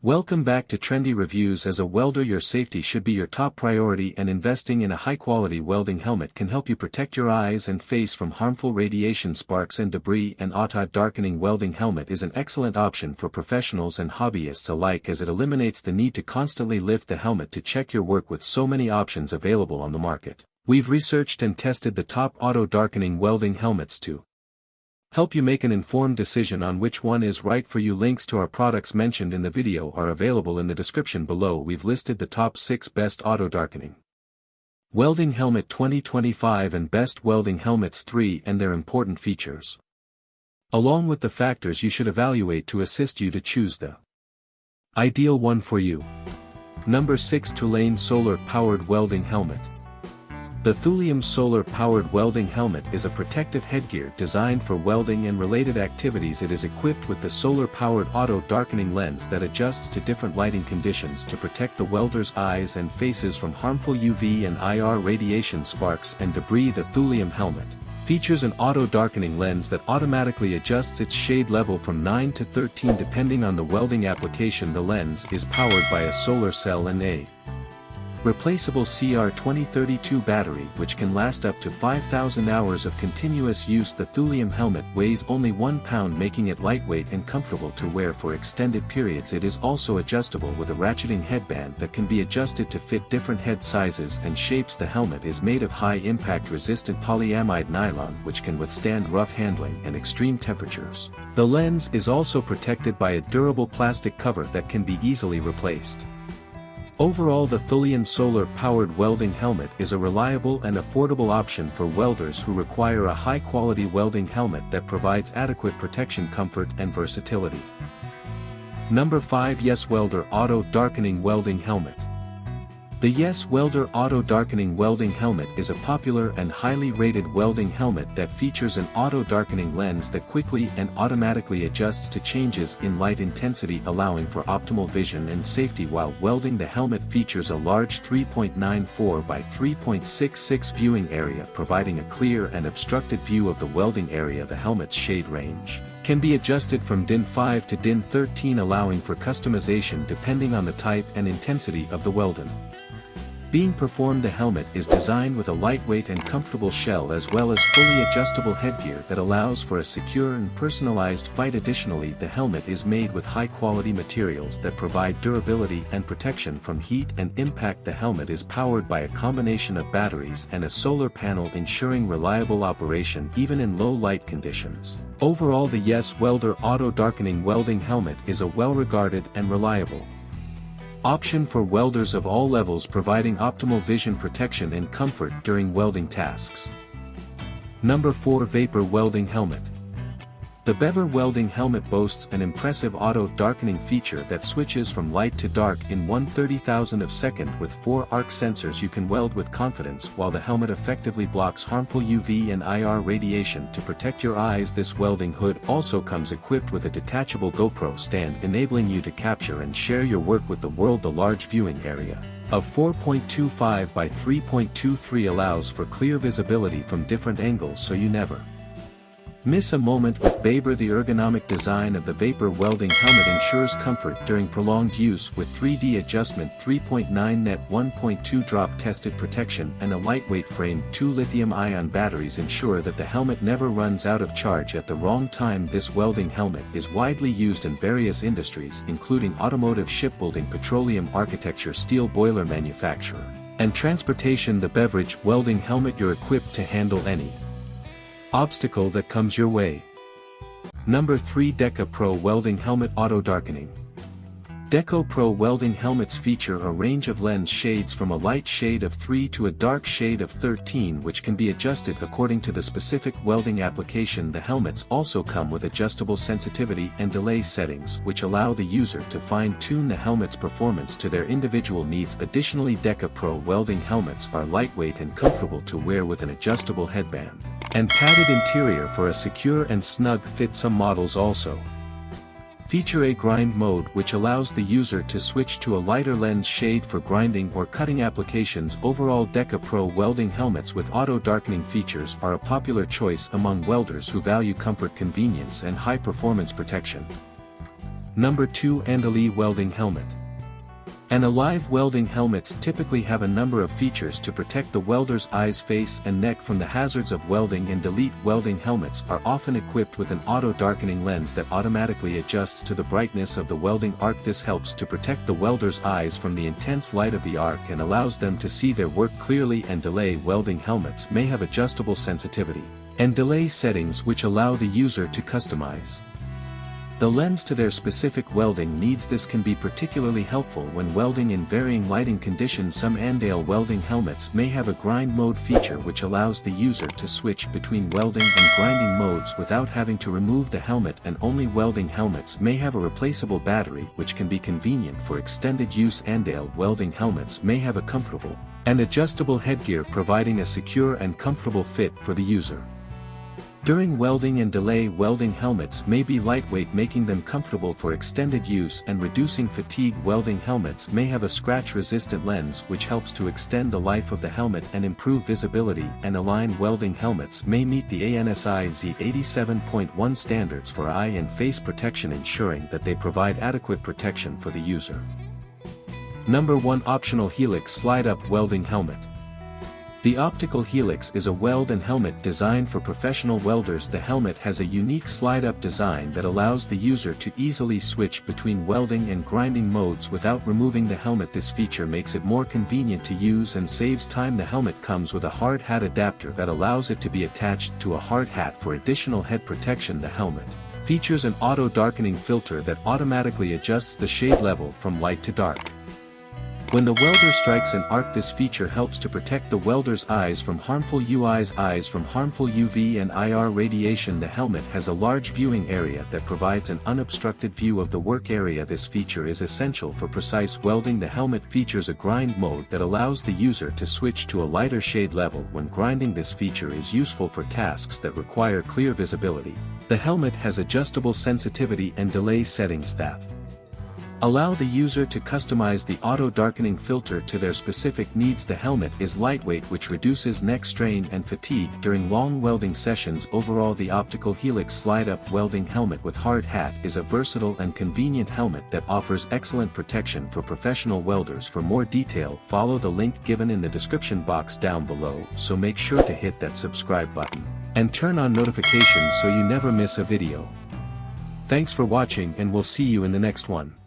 Welcome back to Trendy Reviews. As a welder, your safety should be your top priority, and investing in a high-quality welding helmet can help you protect your eyes and face from harmful radiation, sparks and debris. An Auto Darkening Welding Helmet is an excellent option for professionals and hobbyists alike, as it eliminates the need to constantly lift the helmet to check your work. With so many options available on the market, we've researched and tested the top Auto Darkening Welding Helmets to help you make an informed decision on which one is right for you. Links to our products mentioned in the video are available in the description below. We've listed the top 6 best auto darkening welding helmet 2025 and best welding helmets 3 and their important features, along with the factors you should evaluate to assist you to choose the ideal one for you. Number 6. Tulane Solar-Powered Welding Helmet. The Thulium solar-powered welding helmet is a protective headgear designed for welding and related activities. It is equipped with the solar-powered auto-darkening lens that adjusts to different lighting conditions to protect the welder's eyes and faces from harmful UV and IR radiation, sparks and debris. The Thulium helmet features an auto-darkening lens that automatically adjusts its shade level from 9 to 13 depending on the welding application. The lens is powered by a solar cell and a replaceable CR2032 battery, which can last up to 5,000 hours of continuous use. The Thulium helmet weighs only 1 pound, making it lightweight and comfortable to wear for extended periods. It is also adjustable with a ratcheting headband that can be adjusted to fit different head sizes and shapes. The helmet is made of high-impact resistant polyamide nylon, which can withstand rough handling and extreme temperatures. The lens is also protected by a durable plastic cover that can be easily replaced. Overall, the Thulium solar-powered welding helmet is a reliable and affordable option for welders who require a high-quality welding helmet that provides adequate protection, comfort, and versatility. Number 5. Yes Welder Auto Darkening Welding Helmet. The Yes Welder Auto Darkening Welding Helmet is a popular and highly rated welding helmet that features an auto-darkening lens that quickly and automatically adjusts to changes in light intensity, allowing for optimal vision and safety while welding. The helmet features a large 3.94 by 3.66 viewing area, providing a clear and obstructed view of the welding area. The helmet's shade range can be adjusted from DIN 5 to DIN 13, allowing for customization depending on the type and intensity of the welding being performed. The helmet is designed with a lightweight and comfortable shell as well as fully adjustable headgear that allows for a secure and personalized fit. Additionally, the helmet is made with high-quality materials that provide durability and protection from heat and impact. The helmet is powered by a combination of batteries and a solar panel, ensuring reliable operation even in low light conditions. Overall, the Yes Welder Auto Darkening Welding Helmet is a well-regarded and reliable option for welders of all levels, providing optimal vision protection and comfort during welding tasks. Number 4. Vapor Welding Helmet. The Vapor Welding Helmet boasts an impressive auto-darkening feature that switches from light to dark in 1/30,000th of a second. With 4 arc sensors, you can weld with confidence while the helmet effectively blocks harmful UV and IR radiation to protect your eyes. This welding hood also comes equipped with a detachable GoPro stand, enabling you to capture and share your work with the world. The large viewing area of 4.25 by 3.23 allows for clear visibility from different angles, so you never miss a moment with Vapor. The ergonomic design of the Vapor Welding Helmet ensures comfort during prolonged use with 3D adjustment, 3.9 net 1.2 drop tested protection, and a lightweight frame. 2 lithium-ion batteries ensure that the helmet never runs out of charge at the wrong time. This welding helmet is widely used in various industries, including automotive, shipbuilding, petroleum, architecture, steel boiler manufacturer, and transportation. The beverage welding helmet, you're equipped to handle any obstacle that comes your way. Number 3. Deca Pro Welding Helmet Auto Darkening. Deca Pro welding helmets feature a range of lens shades from a light shade of 3 to a dark shade of 13, which can be adjusted according to the specific welding application. The helmets also come with adjustable sensitivity and delay settings, which allow the user to fine-tune the helmet's performance to their individual needs. Additionally, Deca Pro welding helmets are lightweight and comfortable to wear with an adjustable headband and padded interior for a secure and snug fit. Some models also feature a grind mode, which allows the user to switch to a lighter lens shade for grinding or cutting applications. Overall, Deca Pro welding helmets with auto-darkening features are a popular choice among welders who value comfort, convenience and high-performance protection. Number 2. Trendy Welding Helmet. An alive welding helmets typically have a number of features to protect the welder's eyes, face and neck from the hazards of welding, and elite welding helmets are often equipped with an auto-darkening lens that automatically adjusts to the brightness of the welding arc. This helps to protect the welder's eyes from the intense light of the arc and allows them to see their work clearly. And delay welding helmets may have adjustable sensitivity and delay settings which allow the user to customize the lens to their specific welding needs. This can be particularly helpful when welding in varying lighting conditions. Some Trendy welding helmets may have a grind mode feature which allows the user to switch between welding and grinding modes without having to remove the helmet, and only welding helmets may have a replaceable battery which can be convenient for extended use. Trendy welding helmets may have a comfortable and adjustable headgear providing a secure and comfortable fit for the user during welding, and delay welding helmets may be lightweight, making them comfortable for extended use and reducing fatigue. Welding helmets may have a scratch-resistant lens which helps to extend the life of the helmet and improve visibility, and aligned welding helmets may meet the ANSI Z87.1 standards for eye and face protection, ensuring that they provide adequate protection for the user. Number 1. Optional Helix Slide-Up Welding Helmet. The optical helix is a weld-in helmet designed for professional welders. The helmet has a unique slide-up design that allows the user to easily switch between welding and grinding modes without removing the helmet. This feature makes it more convenient to use and saves time. The helmet comes with a hard hat adapter that allows it to be attached to a hard hat for additional head protection. The helmet features an auto darkening filter that automatically adjusts the shade level from light to dark when the welder strikes an arc. This feature helps to protect the welder's eyes from harmful UV and IR radiation. The helmet has a large viewing area that provides an unobstructed view of the work area. This feature is essential for precise welding. The helmet features a grind mode that allows the user to switch to a lighter shade level when grinding. This feature is useful for tasks that require clear visibility. The helmet has adjustable sensitivity and delay settings that allow the user to customize the auto-darkening filter to their specific needs. The helmet is lightweight, which reduces neck strain and fatigue during long welding sessions. Overall, the optical helix slide-up welding helmet with hard hat is a versatile and convenient helmet that offers excellent protection for professional welders. For more detail, follow the link given in the description box down below, so make sure to hit that subscribe button and turn on notifications so you never miss a video. Thanks for watching, and we'll see you in the next one.